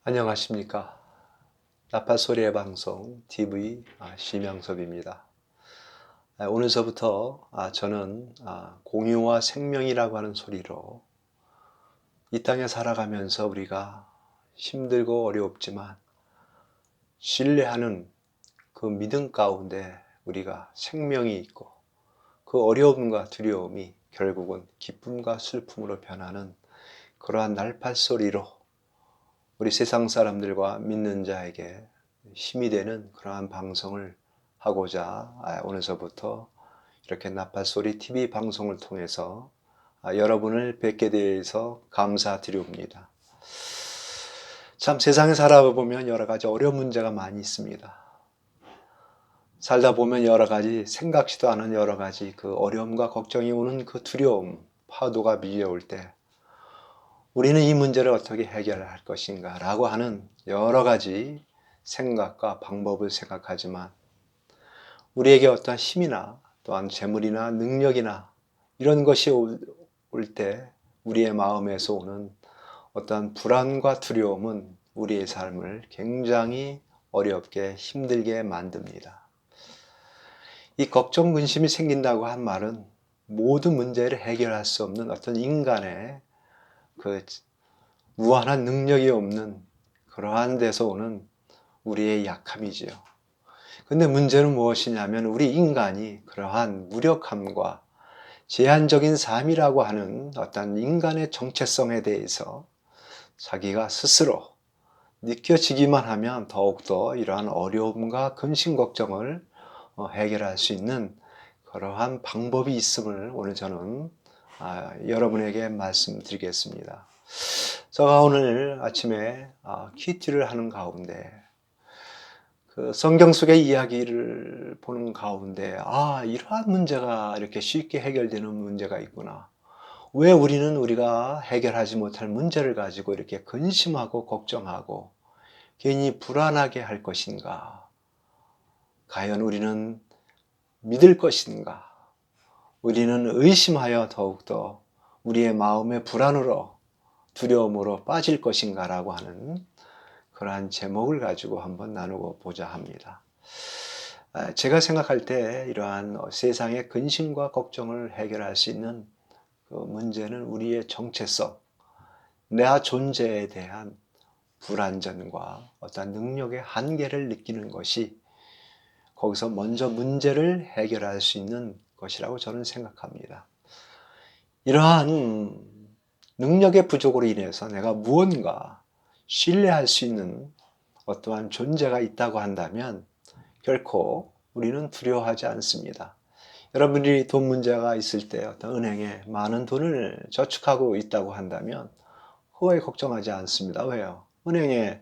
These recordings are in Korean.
안녕하십니까. 나팔소리의 방송 TV 심양섭입니다. 오늘서부터 저는 공유와 생명이라고 하는 소리로 이 땅에 살아가면서 우리가 힘들고 어렵지만 신뢰하는 그 믿음 가운데 우리가 생명이 있고 그 어려움과 두려움이 결국은 기쁨과 슬픔으로 변하는 그러한 날팔소리로 우리 세상 사람들과 믿는 자에게 힘이 되는 그러한 방송을 하고자 오늘서부터 이렇게 나팔소리 TV 방송을 통해서 여러분을 뵙게 되어서 감사드립니다. 참 세상에 살아보면 여러 가지 어려운 문제가 많이 있습니다. 살다 보면 여러 가지 생각지도 않은 여러 가지 그 어려움과 걱정이 오는 그 두려움, 파도가 밀려올 때 우리는 이 문제를 어떻게 해결할 것인가 라고 하는 여러 가지 생각과 방법을 생각하지만 우리에게 어떠한 힘이나 또한 재물이나 능력이나 이런 것이 올 때 우리의 마음에서 오는 어떠한 불안과 두려움은 우리의 삶을 굉장히 어렵게 힘들게 만듭니다. 이 걱정, 근심이 생긴다고 한 말은 모든 문제를 해결할 수 없는 어떤 인간의 그 무한한 능력이 없는 그러한 데서 오는 우리의 약함이지요. 근데 문제는 무엇이냐면 우리 인간이 그러한 무력함과 제한적인 삶이라고 하는 어떤 인간의 정체성에 대해서 자기가 스스로 느껴지기만 하면 더욱더 이러한 어려움과 근심 걱정을 해결할 수 있는 그러한 방법이 있음을 오늘 저는 여러분에게 말씀드리겠습니다. 제가 오늘 아침에 큐티를 하는 가운데 그 성경 속의 이야기를 보는 가운데 이러한 문제가 이렇게 쉽게 해결되는 문제가 있구나. 왜 우리가 해결하지 못할 문제를 가지고 이렇게 근심하고 걱정하고 괜히 불안하게 할 것인가? 과연 우리는 믿을 것인가? 우리는 의심하여 더욱더 우리의 마음의 불안으로 두려움으로 빠질 것인가 라고 하는 그러한 제목을 가지고 한번 나누고 보자 합니다. 제가 생각할 때 이러한 세상의 근심과 걱정을 해결할 수 있는 그 문제는 우리의 정체성, 내 존재에 대한 불안전과 어떤 능력의 한계를 느끼는 것이 거기서 먼저 문제를 해결할 수 있는 것이라고 저는 생각합니다. 이러한 능력의 부족으로 인해서 내가 무언가 신뢰할 수 있는 어떠한 존재가 있다고 한다면 결코 우리는 두려워하지 않습니다. 여러분들이 돈 문제가 있을 때 어떤 은행에 많은 돈을 저축하고 있다고 한다면 후회 걱정하지 않습니다. 왜요? 은행에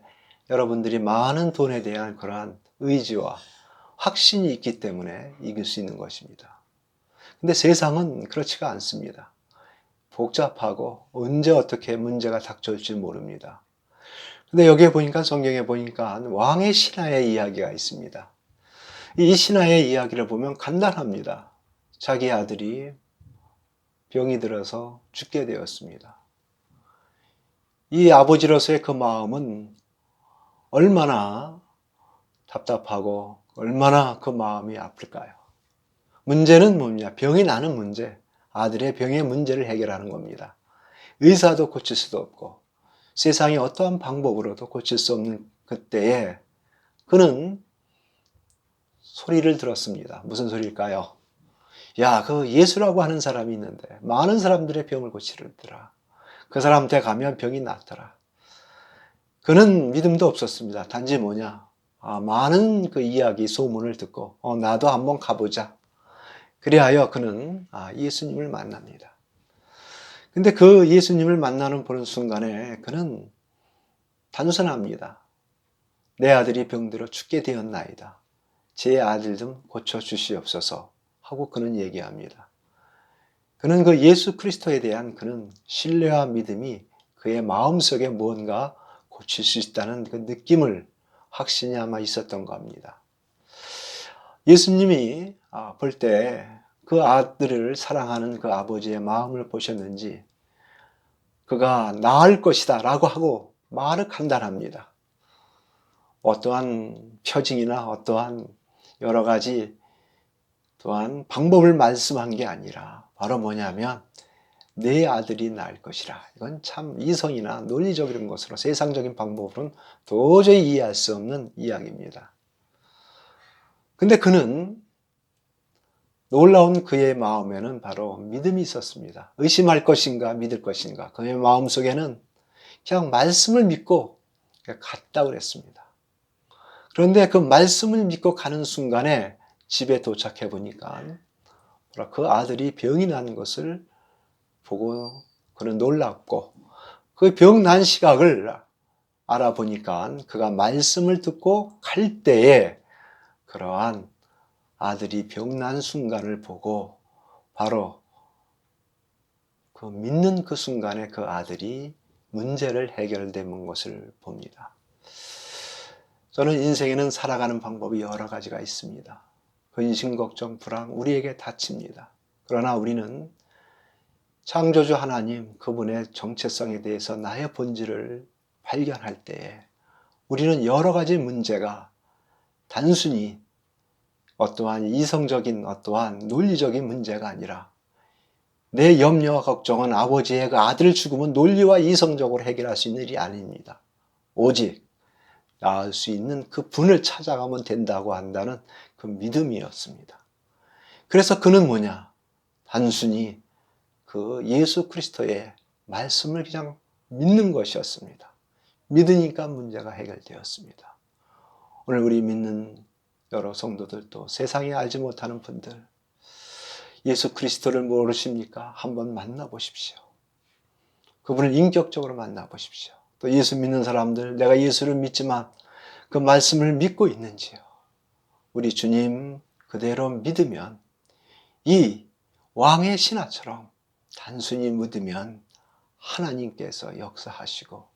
여러분들이 많은 돈에 대한 그러한 의지와 확신이 있기 때문에 이길 수 있는 것입니다. 근데 세상은 그렇지가 않습니다. 복잡하고 언제 어떻게 문제가 닥쳐올지 모릅니다. 근데 여기에 보니까 성경에 보니까 왕의 신하의 이야기가 있습니다. 이 신하의 이야기를 보면 간단합니다. 자기 아들이 병이 들어서 죽게 되었습니다. 이 아버지로서의 그 마음은 얼마나 답답하고 얼마나 그 마음이 아플까요? 문제는 뭐냐? 병이 나는 문제. 아들의 병의 문제를 해결하는 겁니다. 의사도 고칠 수도 없고 세상의 어떠한 방법으로도 고칠 수 없는 그때에 그는 소리를 들었습니다. 무슨 소리일까요? 야, 그 예수라고 하는 사람이 있는데 많은 사람들의 병을 고치더라. 그 사람한테 가면 병이 낫더라. 그는 믿음도 없었습니다. 단지 뭐냐? 많은 그 이야기, 소문을 듣고 나도 한번 가보자. 그리하여 그는 예수님을 만납니다. 근데 그 예수님을 만나는 보는 순간에 그는 단순합니다. 내 아들이 병들어 죽게 되었나이다. 제 아들 좀 고쳐주시옵소서 하고 그는 얘기합니다. 그는 그 예수 그리스도에 대한 그는 신뢰와 믿음이 그의 마음속에 무언가 고칠 수 있다는 그 느낌을 확신이 아마 있었던 겁니다. 예수님이 볼 때 그 아들을 사랑하는 그 아버지의 마음을 보셨는지 그가 나을 것이다 라고 하고 말을 간단합니다. 어떠한 표징이나 어떠한 여러 가지 또한 방법을 말씀한 게 아니라 바로 뭐냐면 내 아들이 낳을 것이라. 이건 참 이성이나 논리적인 것으로 세상적인 방법으로는 도저히 이해할 수 없는 이야기입니다. 근데 그는 놀라운 그의 마음에는 바로 믿음이 있었습니다. 의심할 것인가 믿을 것인가. 그의 마음속에는 그냥 말씀을 믿고 갔다 그랬습니다. 그런데 그 말씀을 믿고 가는 순간에 집에 도착해 보니까 그 아들이 병이 난 것을 보고 그는 놀랍고 그 병 난 시각을 알아보니까 그가 말씀을 듣고 갈 때에 그러한 아들이 병난 순간을 보고 바로 그 믿는 그 순간에 그 아들이 문제를 해결되는 것을 봅니다. 저는 인생에는 살아가는 방법이 여러 가지가 있습니다. 근심, 걱정, 불안 우리에게 닥칩니다. 그러나 우리는 창조주 하나님 그분의 정체성에 대해서 나의 본질을 발견할 때에 우리는 여러 가지 문제가 단순히 어떠한 이성적인 어떠한 논리적인 문제가 아니라 내 염려와 걱정은 아버지의 그 아들 죽음은 논리와 이성적으로 해결할 수 있는 일이 아닙니다. 오직 나을 수 있는 그 분을 찾아가면 된다고 한다는 그 믿음이었습니다. 그래서 그는 뭐냐? 단순히 그 예수 그리스도의 말씀을 그냥 믿는 것이었습니다. 믿으니까 문제가 해결되었습니다. 오늘 우리 믿는 여러 성도들도 세상에 알지 못하는 분들 예수 그리스도를 모르십니까? 한번 만나보십시오. 그분을 인격적으로 만나보십시오. 또 예수 믿는 사람들 내가 예수를 믿지만 그 말씀을 믿고 있는지요? 우리 주님 그대로 믿으면 이 왕의 신하처럼 단순히 믿으면 하나님께서 역사하시고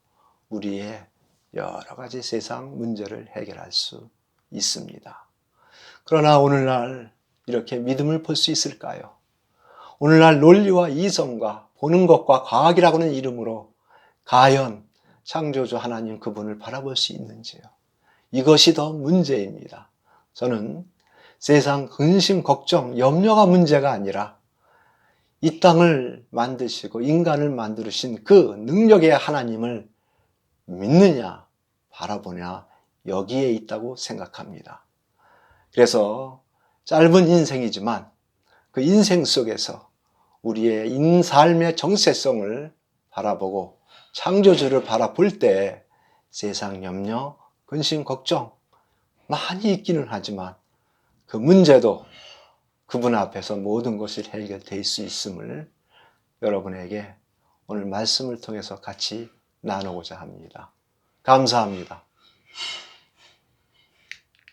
우리의 여러 가지 세상 문제를 해결할 수 있습니다. 그러나 오늘날 이렇게 믿음을 볼 수 있을까요? 오늘날 논리와 이성과 보는 것과 과학이라고는 이름으로 과연 창조주 하나님 그분을 바라볼 수 있는지요? 이것이 더 문제입니다. 저는 세상 근심, 걱정, 염려가 문제가 아니라 이 땅을 만드시고 인간을 만드신 그 능력의 하나님을 믿느냐, 바라보냐, 여기에 있다고 생각합니다. 그래서 짧은 인생이지만 그 인생 속에서 우리의 삶의 정체성을 바라보고 창조주를 바라볼 때 세상 염려, 근심, 걱정 많이 있기는 하지만 그 문제도 그분 앞에서 모든 것이 해결될 수 있음을 여러분에게 오늘 말씀을 통해서 같이 나누고자 합니다. 감사합니다.